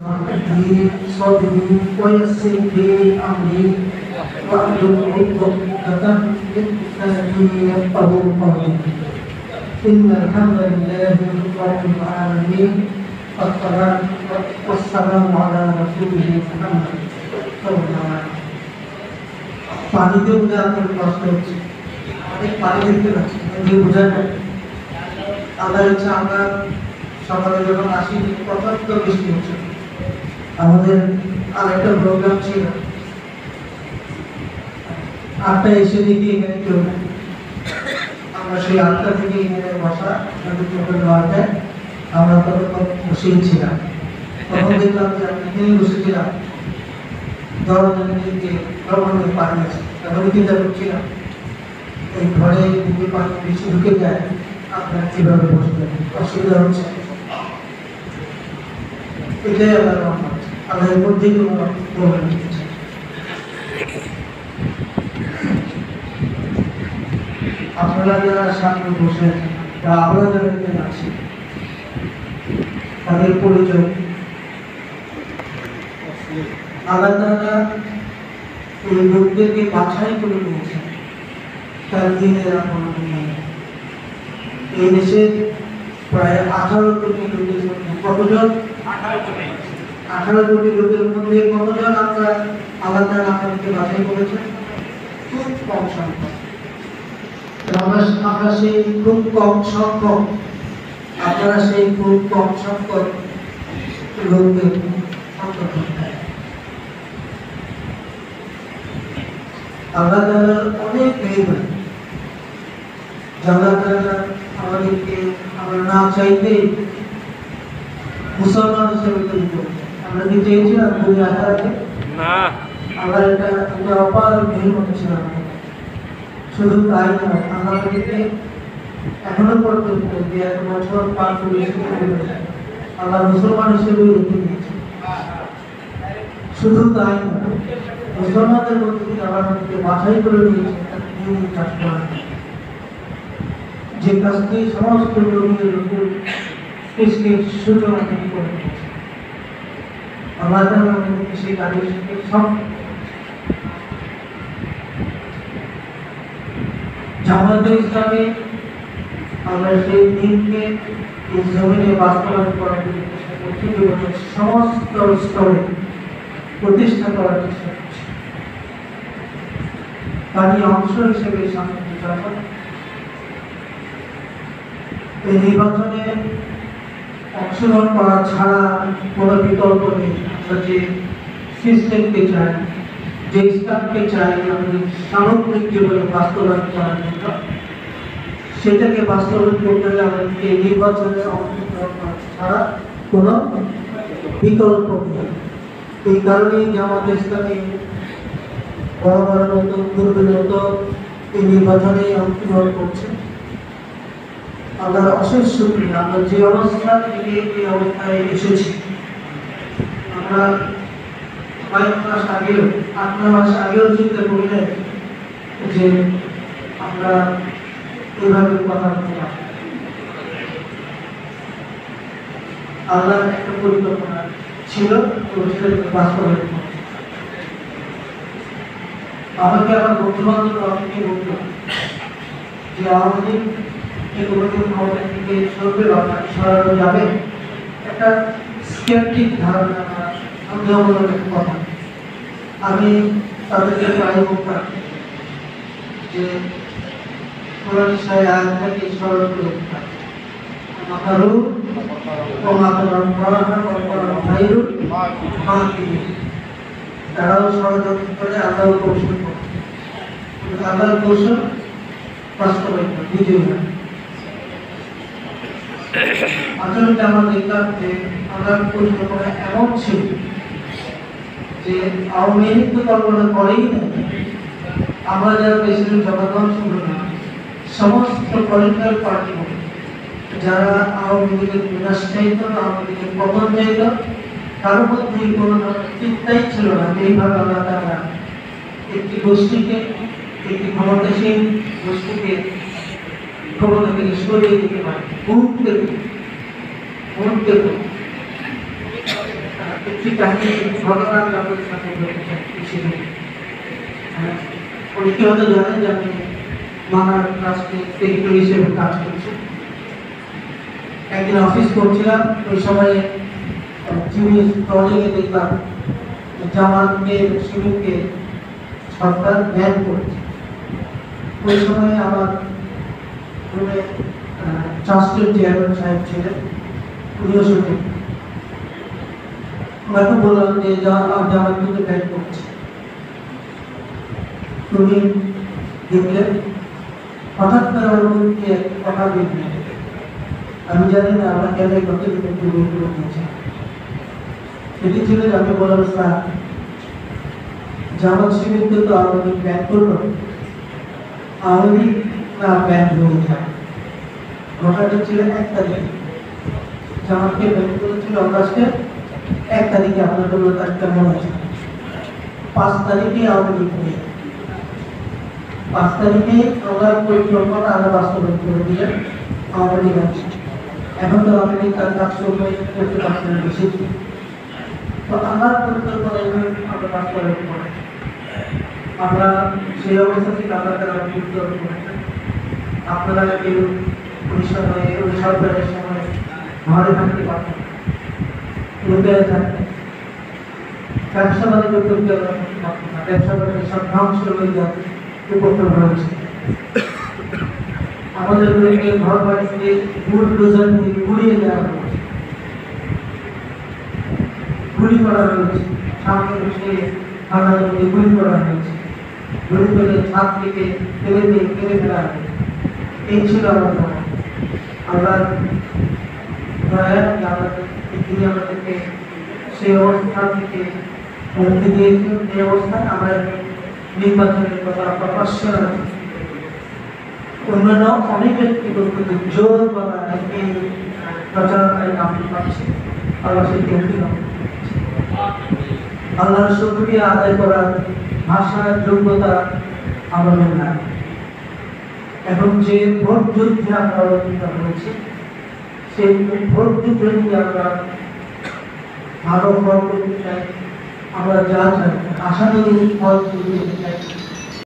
في صدري ويسر لي أمري واحلل عقدة من لساني يفقهوا قولي إن الحمد لله رب العالمين والصلاة والسلام على رسوله محمد صلى الله عليه وسلم পানিতে উঠে আপনার কষ্ট হচ্ছে অনেক পানি দেখতে পাচ্ছি যে বোঝা যায় আল্লাহর ইচ্ছা আমরা সকালে যখন আসি প্রচন্ড বৃষ্টি হচ্ছে আমাদের আরেকটা প্রোগ্রাম ছিল 8টায় এসে দেখি এখানে কেউ নেই আমরা সেই 8টা থেকে এখানে বসা আমাদের চোখের লড়াটায় আমরা ততক্ষণ বসেই ছিলাম তখন দেখলাম যে আমি এখানেই বসেছিলাম দরজার দিকে ভ্রমণের পানি আছে তখন চিন্তা করছিলাম এই ঘরে যদি পানি বেশি ঢুকে যায় আপনার কিভাবে বসবেন অসুবিধা হচ্ছে এটাই আল্লাহর রহমত আল্লাহর মধ্যে কোনো প্রবলেম নেই আপনারা যারা সামনে বসে বা আমরা যারা এখানে আছি তাদের পরিচয় আল্লাহ তাআলা এই লোকদেরকে বাছাই করে নিয়েছেন তার দিনের আপন এই দেশের প্রায় 18 কোটি লোকের মধ্যে কতজন 18 কোটি লোকের মধ্যে কতজন আমরা আল্লাহ তাআলা আমাদেরকে বাছাই করেছেন খুব কম সংখ্যক আমরা সেই খুব কম সংখ্যক আপনারা সেই খুব কম সংখ্যক লোকদের অন্তর্ভুক্ত আল্লাহ তাআলার অনেক মেহরবানি আল্লাহ তাআলা আমাদেরকে আমরা না চাইতেই মুসলমান হিসেবে তৈরি করেছেন আমরা কি চেয়েছিলাম দুনিয়া আখেরাতে না আল্লাহ এটা অপার মেহরবানি ছিল শুধু তাই নয় আল্লাহ আমাদেরকে এখনো পর্যন্ত যে 1 বছর পার করে আল্লাহ মুসলমান হিসেবে রেখে দিয়েছেন শুধু তাই নয় মুসলমানদের মধ্যে থেকে আল্লাহ আমাদেরকে বাছাই করে নিয়েছেন দিনের কাজ করার যে কাজটি সমস্ত লোকের উপর সৃষ্টির সূচনা তিনি করে দিয়েছেন আল্লাহ তাআলা আমাদেরকে সেই কাজের সাথে সব জামাতে ইসলামে আমরা সেই দিনকে এই জমিনে বাস্তবায়ন করার জন্য চেষ্টা করছি এবং সমস্ত স্তরে প্রতিষ্ঠা করার চেষ্টা করছি তারই অংশ হিসেবে সামনে নির্বাচন এই নির্বাচনে অংশগ্রহণ করা ছাড়া কোনো বিকল্প নেই আমরা যে সিস্টেমকে চাই যে ইসলামকে চাই আমাদের সামগ্রিক জীবনে বাস্তবায়ন করার জন্য সেটাকে বাস্তবায়ন করতে হলে আমাদেরকে নির্বাচনে অংশগ্রহণ করা ছাড়া কোনো বিকল্প নেই এই কারণেই জামাতে ইসলামী বরাবরের মতো পূর্বের মতো এই নির্বাচনে অংশগ্রহণ করছে আল্লাহর অশেষ শুকরিয়া আমরা যে অবস্থা থেকে এই অবস্থায় এসেছি আমরা কয়েক মাস আগেও 8 মাস আগেও চিন্তা করি নাই যে আমরা এইভাবে কথা বললাম আল্লাহর একটা পরিকল্পনা ছিল সেটাকে বাস্তবায়ন করা আমাকে আমার বন্ধু-বান্ধব অনেকে বলল যে আমাদের কোনোদিন ক্ষমতা থেকে সরানো যাবে একটা স্কেপটিক ধারণা সন্দেহমূলক একটা কথা আমি তাদেরকে প্রায় বলতাম যে কোরআন শরীফের আয়াতটাকে স্মরণ করে দিতাম মাকারু ওয়া মাকারুন ফারাহা ওয়া ফারাহা খায়রুল মাকিরিন তারাও ষড়যন্ত্র করে আল্লাহর কৌশল করে আল্লাহর কৌশল বাস্তবায়ন করে বুঝে না আসলে আমরা দেখলাম যে আল্লাহর পরিকল্পনা এমন ছিল যে আওয়ামী লীগ তো কল্পনা করেই না আমরা যারা প্রেসিডেন্ট জনগণ শুরু না সমস্ত পলিটিক্যাল পার্টি যারা আওয়ামী লীগের বিনাশ চাইত আওয়ামী লীগের পতন চাইত তার মধ্যে কোনো চিন্তাই ছিল না এইভাবে আল্লাহ তাআলা একটি গোষ্ঠীকে একটি ক্ষমতাসীন গোষ্ঠীকে ক্ষমতা থেকে সরিয়ে দিতে পারে মুহূর্তে একটি কাহিনী ঘটনা আমি আপনাদের সাথে বলতে চাই। অনেকে হয়তো জানেন যে আমি মানার ট্রাস্টে সেক্রেটারি হিসেবে কাজ করছি। একদিন অফিস করছিলাম, ওই সময়ে টিভি ট্রলিংয়ে দেখলাম জামালকে শিবিরকে সরকার ব্যান করেছে। ওই সময় আমার রুমে ট্রাস্টের চেয়ারম্যান সাহেব ছিলেন, উনিও শুনে ওনাকে বললাম যে জামালকে ব্যান করছে। উনি দেখলেন, হঠাৎ করে ওর মুখে কথা বেরিয়ে, আমি জানি না আমরা কেন কত একটু বের করে দিয়েছি। সেটি ছিল যে আমি বললাম, স্যার জামাত শিবিরকে তো আওয়ামী লীগ ব্যান করলো, আওয়ামী লীগ না ব্যান হয়ে যায়। ঘটনাটা ছিল 1 তারিখে, জামাতকে ব্যান করেছিল অগাস্টের 1 তারিখে, আপনার জন্য তারিখটা মনে আছে। 5 তারিখে আওয়ামী লীগ নিয়ে 5 তারিখে আমরা পরিকল্পনা আমরা বাস্তবায়ন করে দিলেন আওয়ামী লীগ আছে। এখন তো আওয়ামী লীগ তার কাজ করতে পারছে না বেশি, তো আমার পরিকল্পনা আমরা বাস্তবায়ন করে আমরা সেই অবস্থা থেকে আমরা তারা উত্তোলন করেছেন। আপনারা কেউ ওই সরকারের সময় ঘরে থাকতে পারতেন, রুপে থাকতেন, ব্যবসা বাণিজ্য করতে পারতেন না, ব্যবসা বাণিজ্য সব ধ্বংস হয়ে যাবে উপকরণ হয়েছে। আমাদের ঘর বাড়িতে বুলডোজার দিয়ে গুড়িয়ে দেওয়া হয়েছে, গুলি করা হয়েছে, সামনে বসে থানার মধ্যে গুলি করা হয়েছে, গুলি করে ছাদ থেকে ফেলে দিয়ে ফেলে ফেলা হয়েছে। এই ছিল আমাদের তিনি আমাদেরকে সেই অবস্থা থেকে মুক্তি দিয়েছেন। এই অবস্থায় আমরা নির্বাচনের কথা প্রকাশ্য অন্যান্য অনেক ব্যক্তিগত জোর করা এই প্রচারণায় নামতে পারছে। আল্লাহ সেই তৌফিক আল্লাহর শুকরিয়া আদায় করার ভাষার যোগ্যতা আমাদের নাই। এখন যে ভোট যুদ্ধে আমরা অবতীর্ণ হয়েছি, সেই ভোট যুদ্ধে যদি আমরা ভালো ফল করতে চাই, আমরা যা চাই আশানুরূপ ফল পেতে চাই,